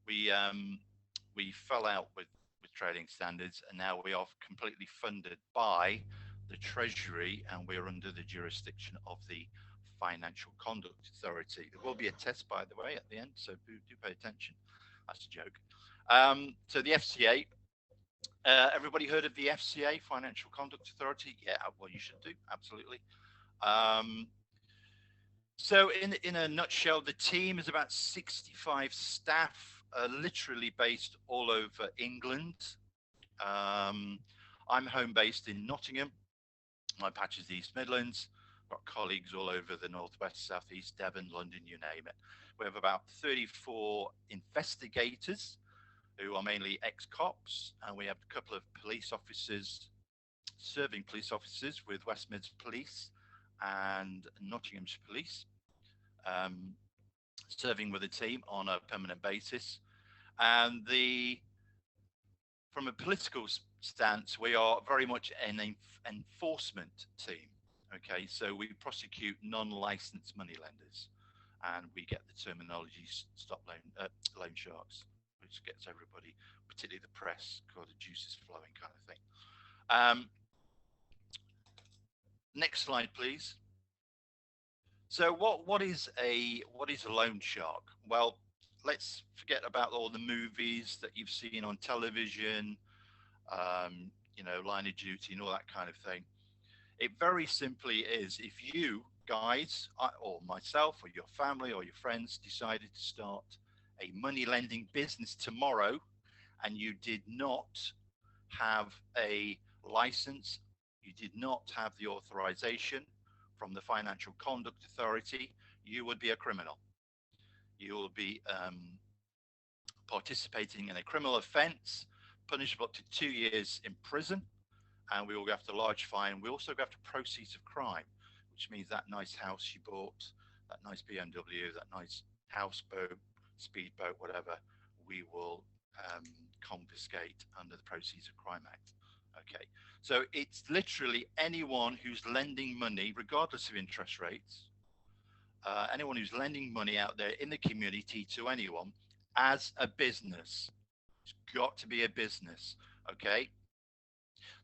we fell out with trading standards, and now we are completely funded by the Treasury, and we're under the jurisdiction of the Financial Conduct Authority. There will be a test, by the way, at the end, so do pay attention. That's a joke. So the FCA, everybody heard of the FCA, Financial Conduct Authority? Yeah, well, you should do, absolutely. So in a nutshell, the team is about 65 staff, literally based all over England. I'm home based in Nottingham. My patch is the East Midlands. Got colleagues all over the northwest, southeast, Devon, London, you name it. We have about 34 investigators who are mainly ex-cops, and we have a couple of police officers, serving police officers with West Mids Police and Nottinghamshire Police, serving with the team on a permanent basis. And from a political stance, we are very much an enforcement team. Okay, so we prosecute non-licensed money lenders, and we get the terminology stop loan sharks, which gets everybody, particularly the press, called the juice is flowing kind of thing. Next slide, please. So what is a loan shark? Well, let's forget about all the movies that you've seen on television, you know, Line of Duty and all that kind of thing. It very simply is, if you guys, or myself, or your family, or your friends decided to start a money lending business tomorrow, and you did not have a license, you did not have the authorization from the Financial Conduct Authority, you would be a criminal. You will be participating in a criminal offence, punishable up to 2 years in prison, and we will go after a large fine. We also go after proceeds of crime, which means that nice house you bought, that nice BMW, that nice houseboat, speedboat, whatever, we will confiscate under the Proceeds of Crime Act. Okay, so it's literally anyone who's lending money, regardless of interest rates, anyone who's lending money out there in the community to anyone as a business. It's got to be a business, okay?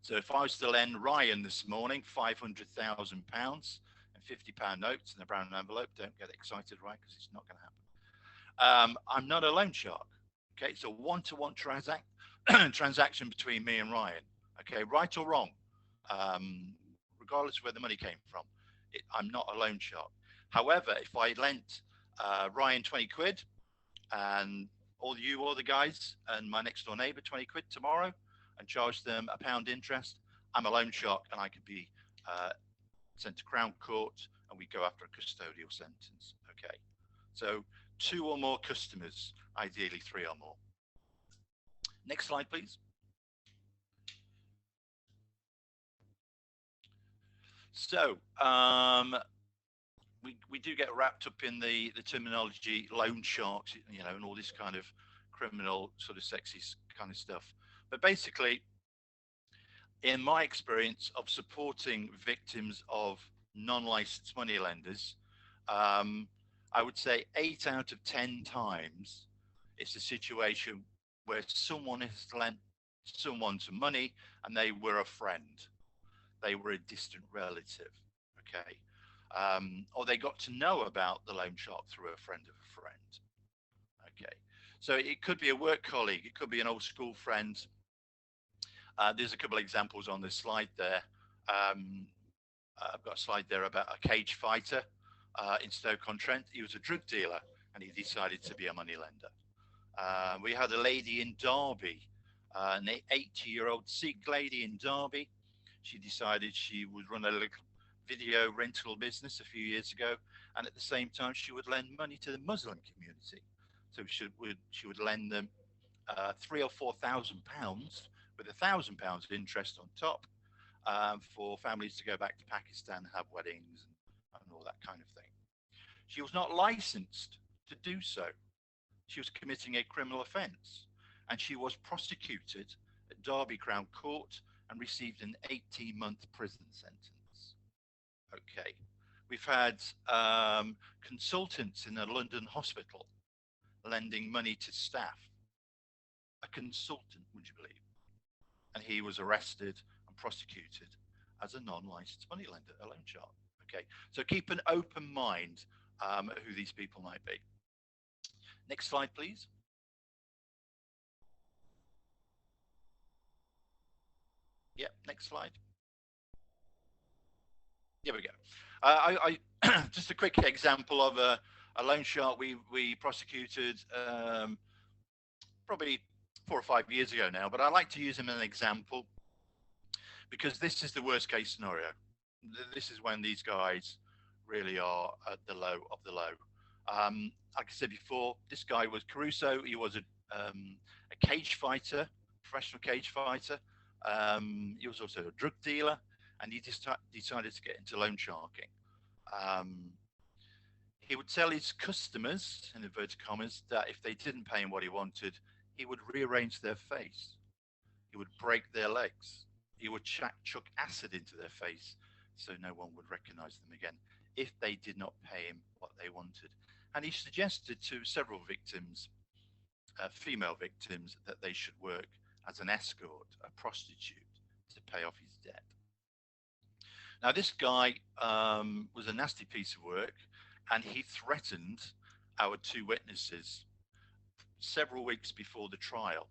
So if I was to lend Ryan this morning £500,000 and £50 notes in a brown envelope, don't get excited, right? Because it's not going to happen. I'm not a loan shark, okay? It's a one-to-one transaction between me and Ryan, okay? Right or wrong, regardless of where the money came from, I'm not a loan shark. However, if I lent Ryan 20 quid and all the guys and my next door neighbor 20 quid tomorrow and charge them £1 interest, I'm a loan shark, and I could be sent to Crown Court, and we go after a custodial sentence. Okay, so 2 or more customers, ideally 3 or more. Next slide, please. So we do get wrapped up in the terminology loan sharks, you know, and all this kind of criminal sort of sexy kind of stuff. But basically, in my experience of supporting victims of non-licensed money lenders, I would say 8 out of 10 times it's a situation where someone has lent someone some money and they were a friend, they were a distant relative, okay, or they got to know about the loan shark through a friend of a friend. Okay, so it could be a work colleague, it could be an old school friend. There's a couple of examples on this slide there. I've got a slide there about a cage fighter in Stoke-on-Trent. He was a drug dealer and he decided to be a money lender. We had a lady in Derby, an 80-year-old Sikh lady in Derby. She decided she would run a little video rental business a few years ago, and at the same time she would lend money to the Muslim community. So she would lend them £3,000 or £4,000 with £1,000 of interest on top, for families to go back to Pakistan, have weddings and all that kind of thing. She was not licensed to do so. She was committing a criminal offence, and she was prosecuted at Derby Crown Court and received an 18-month prison sentence. Okay, we've had consultants in a London hospital lending money to staff a consultant, would you believe? And he was arrested and prosecuted as a non-licensed moneylender, a loan shark. Okay, so keep an open mind who these people might be. Next slide, please. Yeah, next slide. Here we go. I just a quick example of a loan shark we prosecuted probably 4 or 5 years ago now, but I like to use him as an example because this is the worst case scenario. This is when these guys really are at the low of the low. Like I said before, this guy was Caruso. He was a cage fighter, professional cage fighter. He was also a drug dealer, and he just decided to get into loan sharking. He would tell his customers, in inverted commas, that if they didn't pay him what he wanted, he would rearrange their face. He would break their legs. He would chuck acid into their face so no one would recognize them again if they did not pay him what they wanted. And he suggested to several victims, female victims, that they should work as an escort, a prostitute, to pay off his debt. Now, this guy was a nasty piece of work, and he threatened our 2 witnesses several weeks before the trial.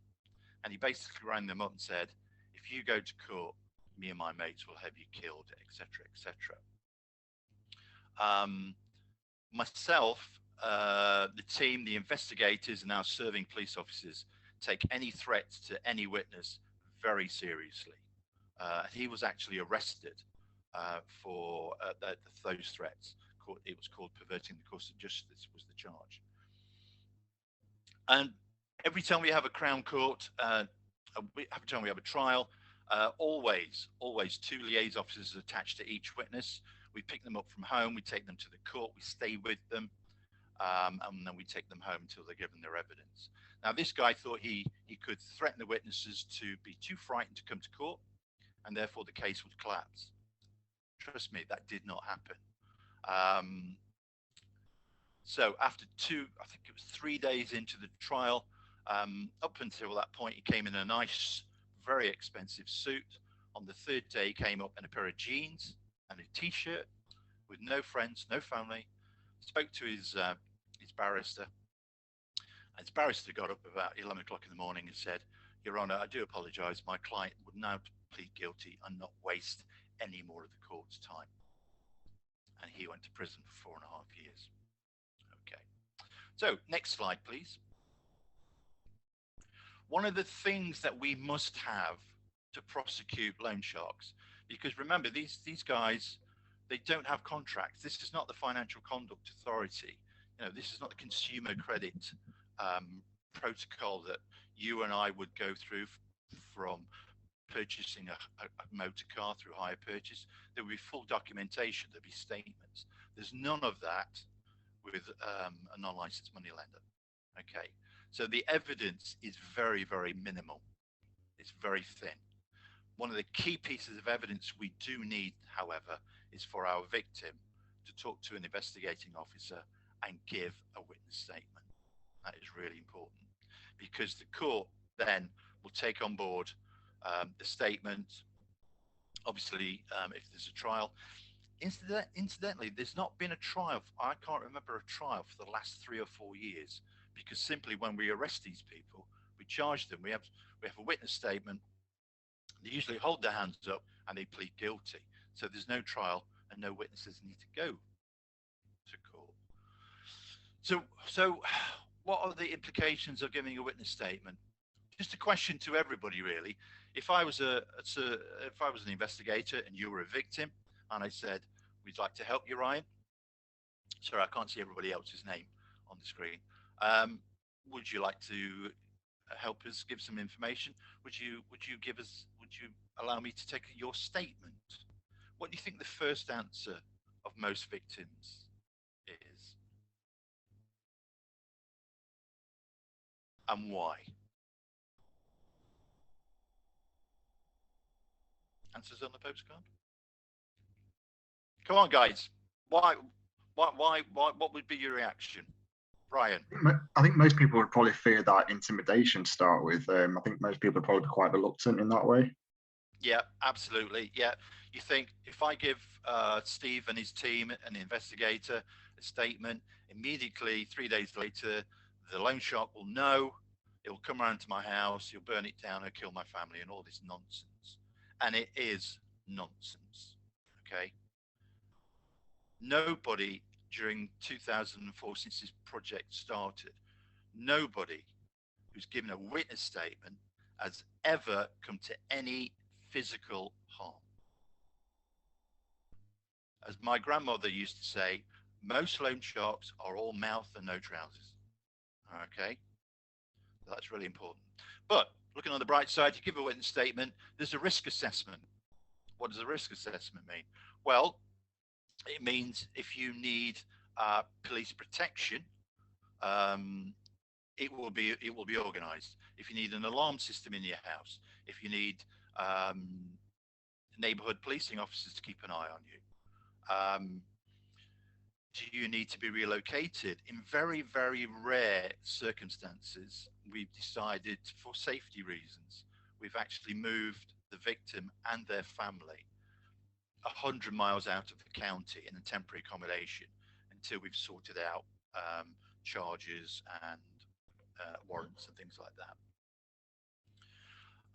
And he basically rang them up and said, if you go to court, me and my mates will have you killed, etc., etc. Myself, the team, the investigators, and our serving police officers take any threats to any witness very seriously. He was actually arrested for those threats. It was called perverting the course of justice was the charge. And every time we have a Crown Court, every time we have a trial, always 2 LIAISE officers attached to each witness. We pick them up from home, we take them to the court, we stay with them, and then we take them home until they're given their evidence. Now, this guy thought he could threaten the witnesses to be too frightened to come to court, and therefore the case would collapse. Trust me, that did not happen. So after I think it was 3 days into the trial, up until that point, he came in a nice, very expensive suit. On the 3rd day, he came up in a pair of jeans and a t-shirt with no friends, no family. Spoke to his barrister. And his barrister got up about 11 o'clock in the morning and said, Your Honour, I do apologise. My client would now plead guilty and not waste any more of the court's time. And he went to prison for 4.5 years. Okay. So next slide, please. One of the things that we must have to prosecute loan sharks, because remember, these guys, they don't have contracts. This is not the Financial Conduct Authority. You know, this is not the consumer credit protocol that you and I would go through from purchasing a motor car through hire purchase. There would be full documentation, there'd be statements. There's none of that with a non-licensed moneylender. Okay, so the evidence is very, very minimal. It's very thin. One of the key pieces of evidence we do need, however, is for our victim to talk to an investigating officer and give a witness statement. That is really important, because the court then will take on board the statement. Obviously, if there's a trial. Incidentally, there's not been a trial. I can't remember a trial for the last 3 or 4 years, because simply when we arrest these people, we charge them. We have a witness statement. They usually hold their hands up and they plead guilty. So there's no trial and no witnesses need to go to court. So what are the implications of giving a witness statement? Just a question to everybody, really. If I was an investigator and you were a victim, and I said, we'd like to help you, Ryan. Sorry, I can't see everybody else's name on the screen. Would you like to help us give some information? Would you allow me to take your statement? What do you think the first answer of most victims is? And why? Answers on the postcard? Come on, guys. Why? What would be your reaction? Brian. I think most people would probably fear that intimidation to start with. I think most people are probably quite reluctant in that way. Yeah, absolutely. Yeah. You think if I give Steve and his team, an investigator, a statement, immediately 3 days later, the loan shark will know, it will come around to my house, he'll burn it down and kill my family and all this nonsense. And it is nonsense. Okay. Nobody during 2004, since this project started, nobody who's given a witness statement has ever come to any physical harm. As my grandmother used to say, most loan sharks are all mouth and no trousers. Okay, that's really important. But looking on the bright side, you give a witness statement, there's a risk assessment. What does a risk assessment mean? Well, it means if you need police protection, it will be organised. If you need an alarm system in your house, if you need neighbourhood policing officers to keep an eye on you, do you need to be relocated? In very, very rare circumstances, we've decided for safety reasons, we've actually moved the victim and their family 100 miles out of the county in a temporary accommodation until we've sorted out charges and warrants and things like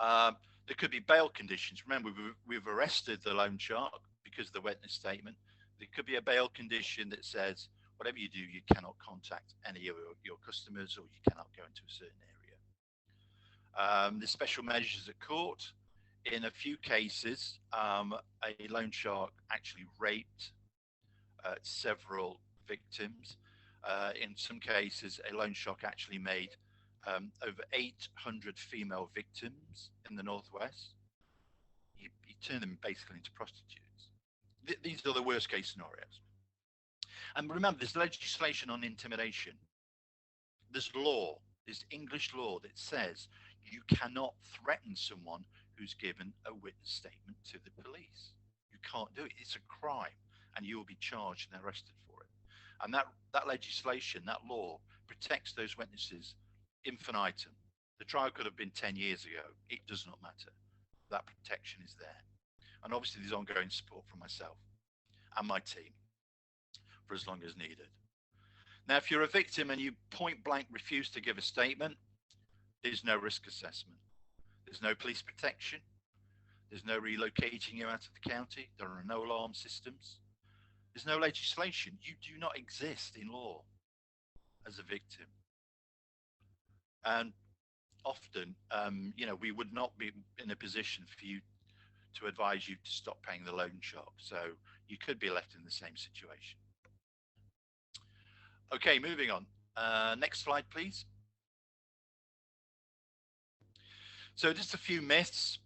that. There could be bail conditions. Remember, we've arrested the loan shark because of the witness statement. There could be a bail condition that says, whatever you do, you cannot contact any of your customers or you cannot go into a certain area. There's special measures at court. In a few cases, a loan shark actually raped several victims. In some cases, a loan shark actually made over 800 female victims in the Northwest. He turned them basically into prostitutes. These are the worst case scenarios. And remember, there's legislation on intimidation. There's law, there's English law that says you cannot threaten someone who's given a witness statement to the police. You can't do it. It's a crime and you will be charged and arrested for it. And that legislation, that law, protects those witnesses infinitum. The trial could have been 10 years ago. It does not matter. That protection is there. And obviously there's ongoing support from myself and my team for as long as needed. Now, if you're a victim and you point blank refuse to give a statement, there's no risk assessment. There's no police protection. There's no relocating you out of the county. There are no alarm systems. There's no legislation. You do not exist in law as a victim. And often, we would not be in a position for you to advise you to stop paying the loan shark. So you could be left in the same situation. Okay, moving on. Next slide, please. So just a few myths.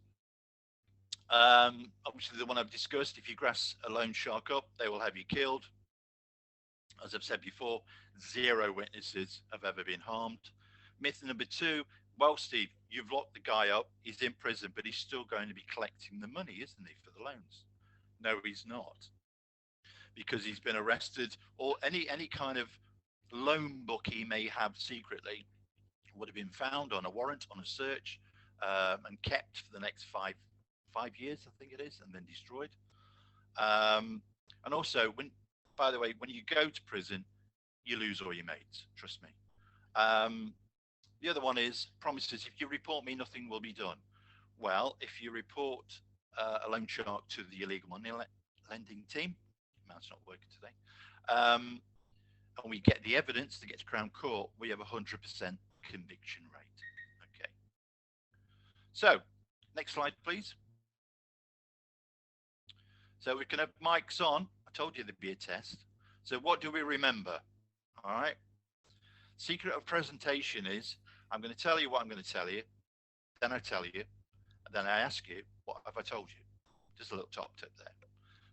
Obviously, the one I've discussed, if you grass a loan shark up, they will have you killed. As I've said before, 0 witnesses have ever been harmed. Myth number 2, well, Steve, you've locked the guy up, he's in prison, but he's still going to be collecting the money, isn't he, for the loans? No, he's not. Because he's been arrested, or any kind of loan book he may have secretly would have been found on a warrant, on a search, and kept for the next five years, I think it is, and then destroyed. And also, by the way, when you go to prison, you lose all your mates, trust me. The other one is promises, if you report me, nothing will be done. Well, if you report a loan shark to the illegal money lending team, mouse not working today, and we get the evidence to get to Crown Court, we have a 100% conviction rate. Okay. So, next slide, please. So we can have mics on. I told you there'd be a test. So what do we remember? All right. Secret of presentation is, I'm going to tell you what I'm going to tell you. Then I tell you. And then I ask you, what have I told you? Just a little top tip there.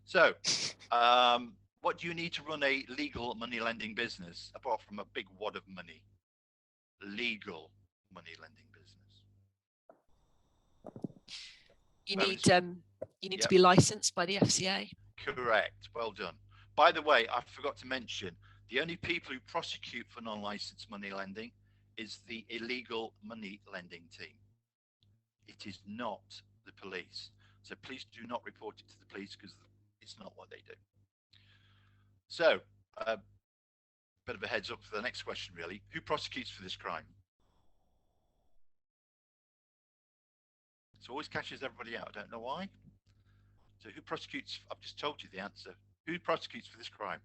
So, what do you need to run a legal money lending business, apart from a big wad of money? Legal money lending business. You need to be licensed by the FCA. Correct. Well done. By the way, I forgot to mention, The only people who prosecute for non-licensed money lending is the illegal money lending team. It is not the police. So please do not report it to the police, because it's not what they do. So, bit of a heads up for the next question, really. Who prosecutes for this crime? It always catches everybody out. I don't know why. So who prosecutes? I've just told you the answer. Who prosecutes for this crime?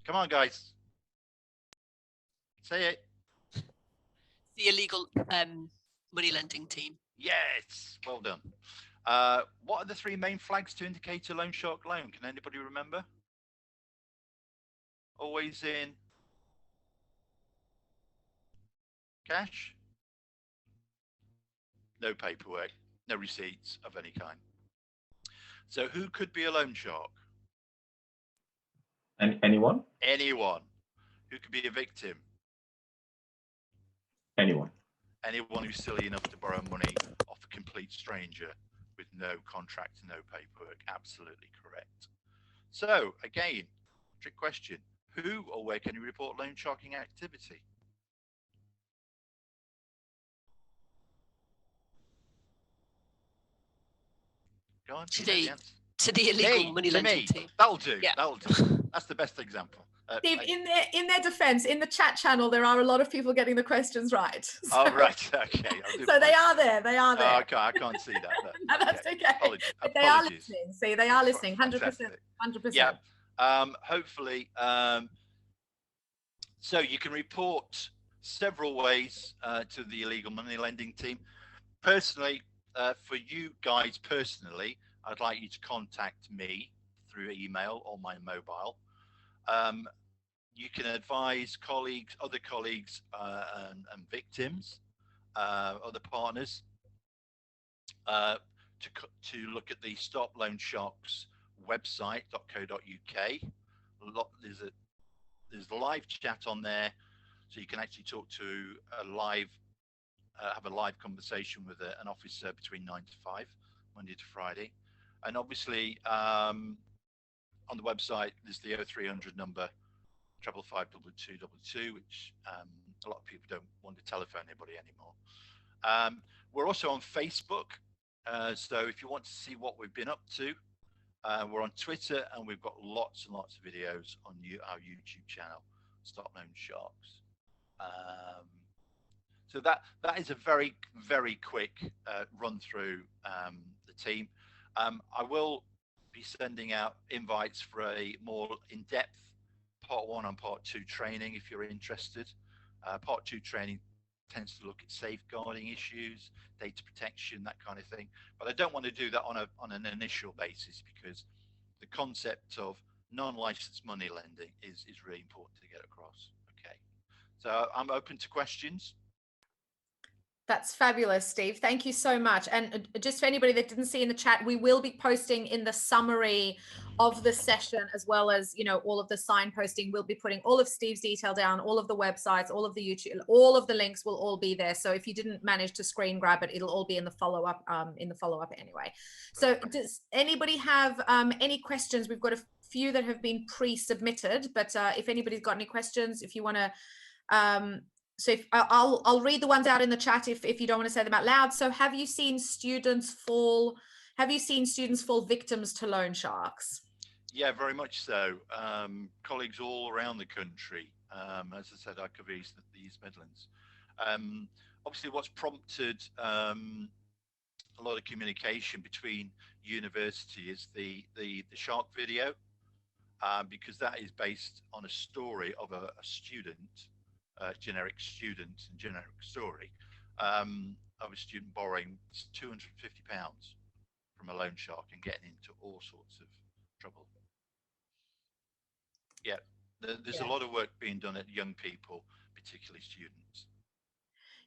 Come on, guys. Say it. The illegal money lending team. Yes, well done. What are the three main flags to indicate a loan shark loan? Can anybody remember? Always in cash, no paperwork, no receipts of any kind. So who could be a loan shark? Anyone? Anyone. Who could be a victim? Anyone. Anyone who's silly enough to borrow money off a complete stranger with no contract, no paperwork. Absolutely correct. So again, trick question. Who or where can you report loan sharking activity? Go on. To the illegal money lending team. That'll do. Yeah. That'll do. That's the best example. Steve, in their defence, in the chat channel, there are a lot of people getting the questions right. So, oh, right. Okay. So they are there. They are there. Oh, okay. I can't see that. No, that's okay. Apologies. But they are listening. See, they are listening. 100%. 100%. Yeah. Hopefully. So you can report several ways to the illegal money lending team. Personally, for you guys personally, I'd like you to contact me through email or my mobile. You can advise colleagues, other colleagues and victims, other partners, to look at the Stop Loan Sharks website, .co.uk. There's a live chat on there, so you can actually talk to have a live conversation with an officer between 9 to 5, Monday to Friday. And obviously, on the website, there's the 0300 number, 555 which a lot of people don't want to telephone anybody anymore. We're also on Facebook. So if you want to see what we've been up to, we're on Twitter, and we've got lots and lots of videos on our YouTube channel, Stop Loan Sharks. So that is a very, very quick run through the team. I will be sending out invites for a more in-depth part 1 and part 2 training if you're interested. Part 2 training tends to look at safeguarding issues, data protection, that kind of thing. But I don't want to do that on an initial basis, because the concept of non-licensed money lending is really important to get across. Okay, so I'm open to questions. That's fabulous, Steve. Thank you so much. And just for anybody that didn't see in the chat, we will be posting in the summary of the session, as well as, you know, all of the signposting. We'll be putting all of Steve's detail down, all of the websites, all of the YouTube, all of the links will all be there. So if you didn't manage to screen grab it, it'll all be in the follow-up anyway. So does anybody have any questions? We've got a few that have been pre-submitted, but if anybody's got any questions, if you want to so if, I'll read the ones out in the chat if you don't want to say them out loud. So have you seen students fall victims to loan sharks? Yeah, very much so. Colleagues all around the country. As I said, I cover the East Midlands. Obviously, what's prompted a lot of communication between university is the shark video, because that is based on a story of a student. Generic student and generic story of a student borrowing £250 from a loan shark and getting into all sorts of trouble. Yeah, there's a lot of work being done at young people, particularly students.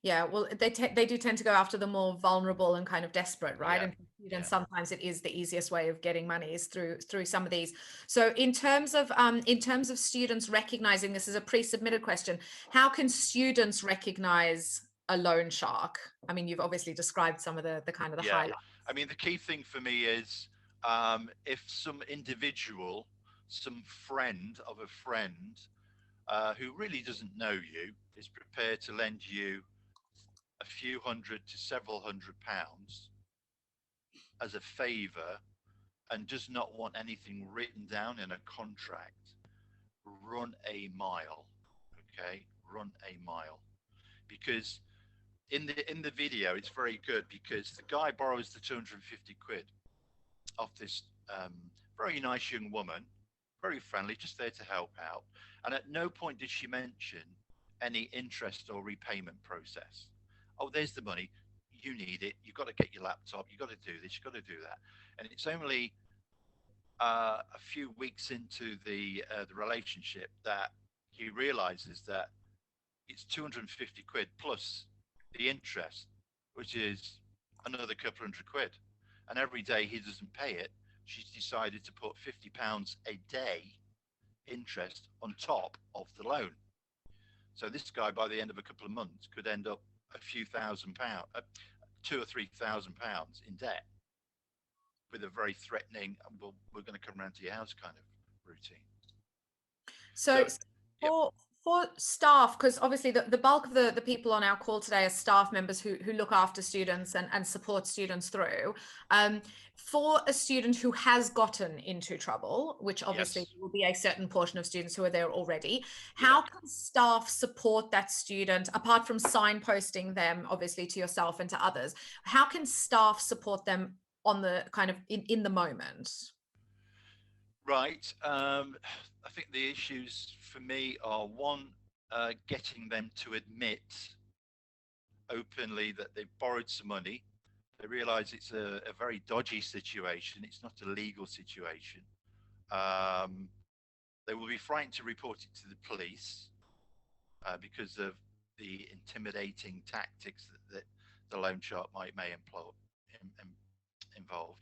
Yeah, well, they do tend to go after the more vulnerable and kind of desperate, right? Yeah. And students, sometimes it is the easiest way of getting money is through some of these. So in terms of students recognizing, this is a pre-submitted question, how can students recognize a loan shark? I mean, you've obviously described some of the kind of the highlights. I mean, the key thing for me is if some individual some friend of a friend who really doesn't know you is prepared to lend you a few hundred to several £100s as a favor and does not want anything written down in a contract, run a mile. Okay, run a mile. Because in the video, it's very good because the guy borrows the 250 quid off this very nice young woman, very friendly, just there to help out. And at no point did she mention any interest or repayment process. Oh, there's the money. You need it. You've got to get your laptop. You've got to do this. You've got to do that. And it's only a few weeks into the relationship that he realizes that it's 250 quid plus the interest, which is another couple £100. And every day he doesn't pay it, she's decided to put £50 a day interest on top of the loan. So this guy, by the end of a couple of months, could end up a few £1,000, £2,000 or £3,000 in debt, with a very threatening, well, we're going to come around to your house kind of routine. So for staff, because obviously the bulk of the people on our call today are staff members who look after students and support students through. For a student who has gotten into trouble, which obviously will be a certain portion of students who are there already, how can staff support that student, apart from signposting them obviously to yourself and to others? How can staff support them on the kind of in the moment? Right. I think the issues for me are one, getting them to admit openly that they've borrowed some money. They realize it's a very dodgy situation. It's not a legal situation. They will be frightened to report it to the police because of the intimidating tactics that the loan shark may involve.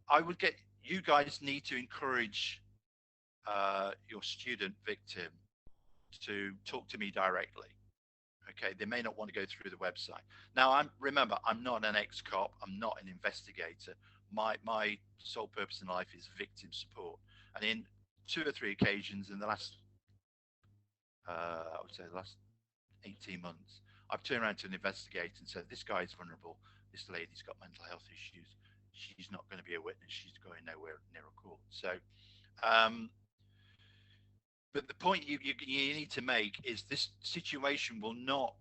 I would get, you guys need to encourage your student victim to talk to me directly. Okay, they may not want to go through the website. Now, remember, I'm not an ex-cop. I'm not an investigator. My sole purpose in life is victim support. And in 2 or 3 occasions in the last, I would say the last 18 months, I've turned around to an investigator and said, this guy's vulnerable. This lady's got mental health issues. She's not going to be a witness. She's going nowhere near a court. So, but the point you need to make is this situation will not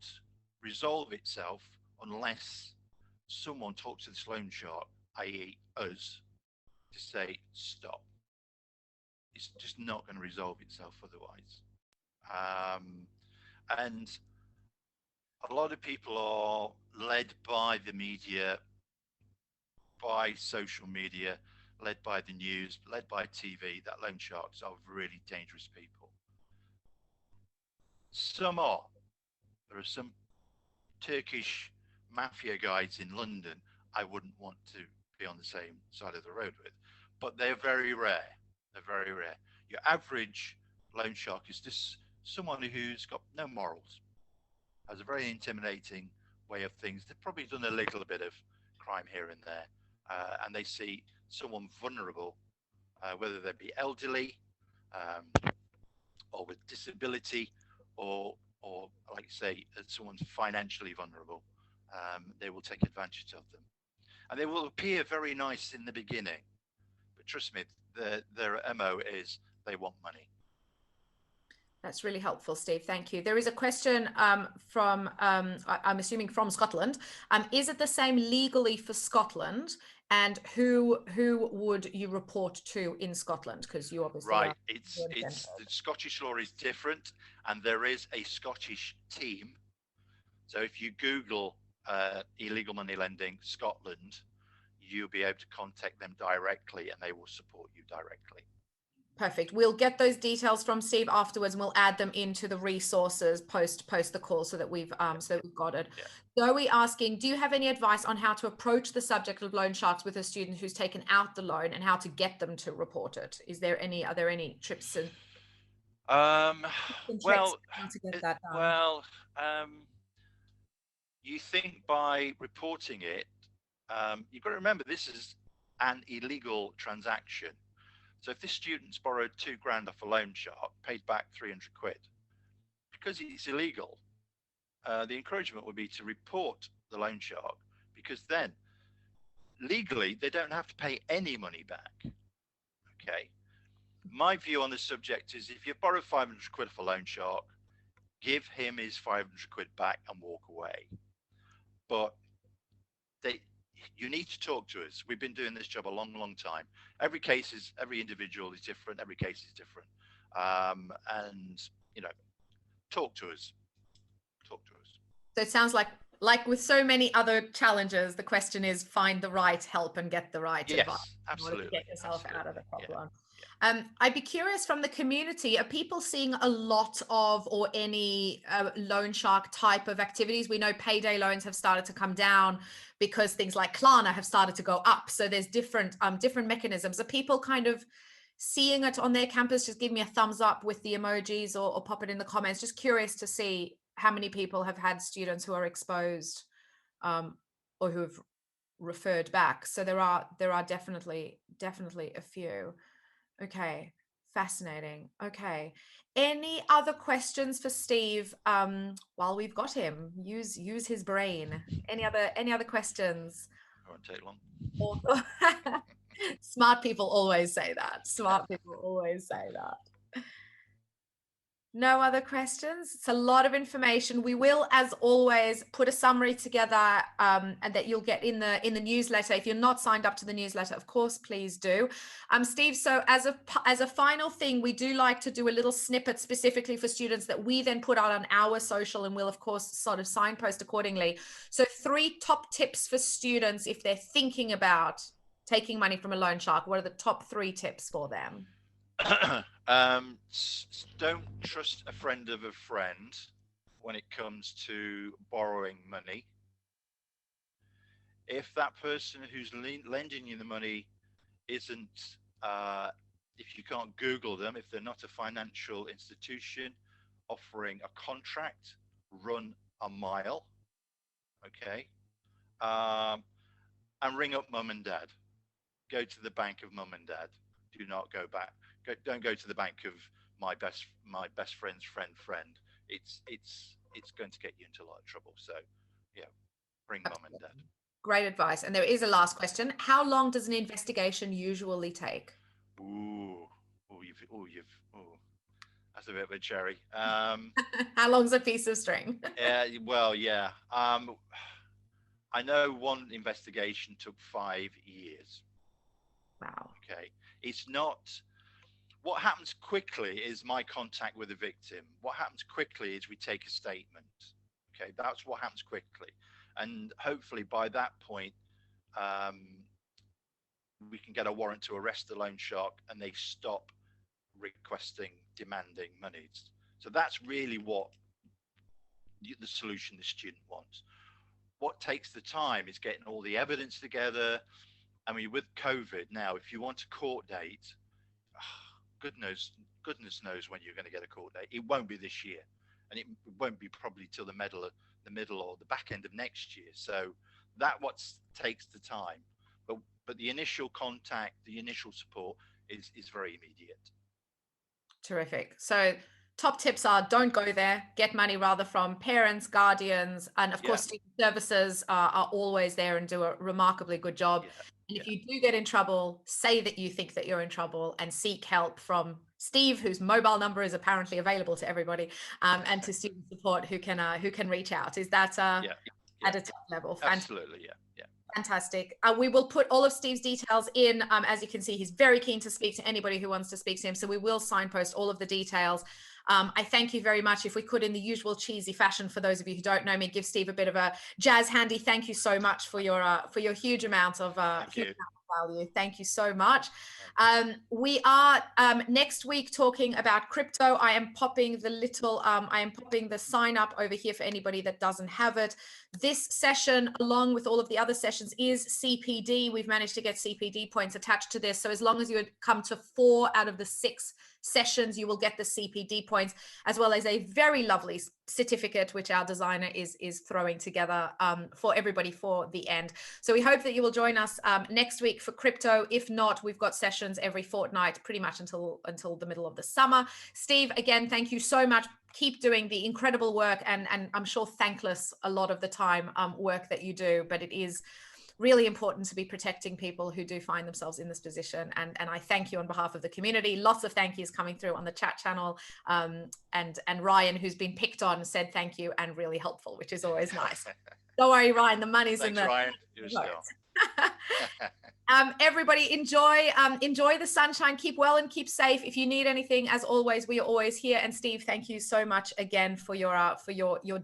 resolve itself unless someone talks to this loan shark, i.e. us, to say, stop. It's just not going to resolve itself otherwise. And a lot of people are led by the media, by social media, led by the news, led by TV, that loan sharks are really dangerous people. Some are. There are some Turkish mafia guys in London I wouldn't want to be on the same side of the road with, but they're very rare. They're very rare. Your average loan shark is just someone who's got no morals, has a very intimidating way of things. They've probably done a little bit of crime here and there, and they see someone vulnerable, whether they be elderly or with disability, or like say, someone's financially vulnerable. They will take advantage of them, and they will appear very nice in the beginning, but trust me, their MO is they want money. That's really helpful, Steve. Thank you. There is a question from, I'm assuming from Scotland. Is it the same legally for Scotland? And who would you report to in Scotland? Because you obviously right. It's the Scottish law is different, and there is a Scottish team. So if you Google illegal money lending Scotland, you'll be able to contact them directly, and they will support you directly. Perfect. We'll get those details from Steve afterwards, and we'll add them into the resources post the call so that we've got it. Yeah. Zoe asking, do you have any advice on how to approach the subject of loan sharks with a student who's taken out the loan and how to get them to report it? Are there any tips and well, how to get that done? Well, you think by reporting it, you've got to remember this is an illegal transaction. So if this student's borrowed £2,000 off a loan shark, paid back 300 quid, because it's illegal, the encouragement would be to report the loan shark, because then legally they don't have to pay any money back. Okay. My view on this subject is if you borrow 500 quid off a loan shark, give him his 500 quid back and walk away. But you need to talk to us. We've been doing this job a long, long time. Every individual is different. Every case is different. And, you know, talk to us. Talk to us. So it sounds like with so many other challenges, the question is find the right help and get the right advice in order to get yourself out of the problem. Yeah. I'd be curious from the community, are people seeing a lot of or any loan shark type of activities? We know payday loans have started to come down because things like Klarna have started to go up. So there's different mechanisms. Are people kind of seeing it on their campus? Just give me a thumbs up with the emojis or pop it in the comments. Just curious to see how many people have had students who are exposed or who have referred back. So there are definitely a few. Okay, fascinating. Okay, any other questions for Steve while we've got him? Use his brain. Any other questions? It won't take long. Smart people always say that. Smart people always say that. No other questions? It's a lot of information. We will, as always, put a summary together and that you'll get in the newsletter. If you're not signed up to the newsletter, of course, please do. Steve, so as a final thing, we do like to do a little snippet specifically for students that we then put out on our social, and we'll, of course, sort of signpost accordingly. So 3 top tips for students if they're thinking about taking money from a loan shark. What are the top 3 tips for them? Don't trust a friend of a friend when it comes to borrowing money. If that person who's lending you the money isn't, if you can't Google them, if they're not a financial institution offering a contract, run a mile. Okay. And ring up mum and dad. Go to the bank of mum and dad. Do not go back. Don't go to the bank of my best friend's friend. It's going to get you into a lot of trouble. So yeah, bring mum and dad. Great advice. And there is a last question. How long does an investigation usually take? That's a bit of a cherry. How long's a piece of string? Yeah. I know one investigation took 5 years. Wow. Okay. It's not. What happens quickly is my contact with the victim. What happens quickly is we take a statement. Okay, that's what happens quickly, and hopefully by that point, we can get a warrant to arrest the loan shark, and they stop demanding money. So that's really what the solution the student wants. What takes the time is getting all the evidence together. I mean, with COVID now, if you want a court date, goodness knows when you're going to get a court date. It won't be this year, and it won't be probably till the middle or the back end of next year. So that takes the time. But the initial contact, the initial support is very immediate. Terrific. So top tips are don't go there, get money rather from parents, guardians, and of course student services are always there and do a remarkably good job. And if you do get in trouble, say that you think that you're in trouble and seek help from Steve, whose mobile number is apparently available to everybody, and to student support who can reach out. Is that at a top level? Absolutely, yeah. Fantastic. We will put all of Steve's details in. As you can see, he's very keen to speak to anybody who wants to speak to him. So we will signpost all of the details. I thank you very much. If we could, in the usual cheesy fashion, for those of you who don't know me, give Steve a bit of a jazz handy. Thank you so much for your huge amount of value. Thank you so much. We are next week talking about crypto. I am popping the sign up over here for anybody that doesn't have it. This session, along with all of the other sessions, is CPD. We've managed to get CPD points attached to this. So as long as you come to 4 out of the 6 sessions, you will get the CPD points, as well as a very lovely certificate, which our designer is throwing together for everybody for the end. So we hope that you will join us next week for crypto. If not, we've got sessions every fortnight, pretty much until the middle of the summer. Steve, again, thank you so much. Keep doing the incredible work, and I'm sure thankless a lot of the time work that you do, but it is really important to be protecting people who do find themselves in this position. And I thank you on behalf of the community. Lots of thank yous coming through on the chat channel. And Ryan, who's been picked on, said thank you and really helpful, which is always nice. Don't worry, Ryan, the money's in the... Ryan. You're a star. Everybody enjoy the sunshine, keep well and keep safe. If you need anything, as always, we are always here. And Steve, thank you so much again for your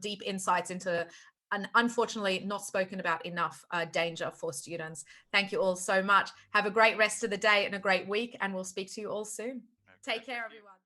deep insights into an unfortunately not spoken about enough danger for students. Thank you all so much. Have a great rest of the day and a great week, and we'll speak to you all soon. Okay, take care, everyone.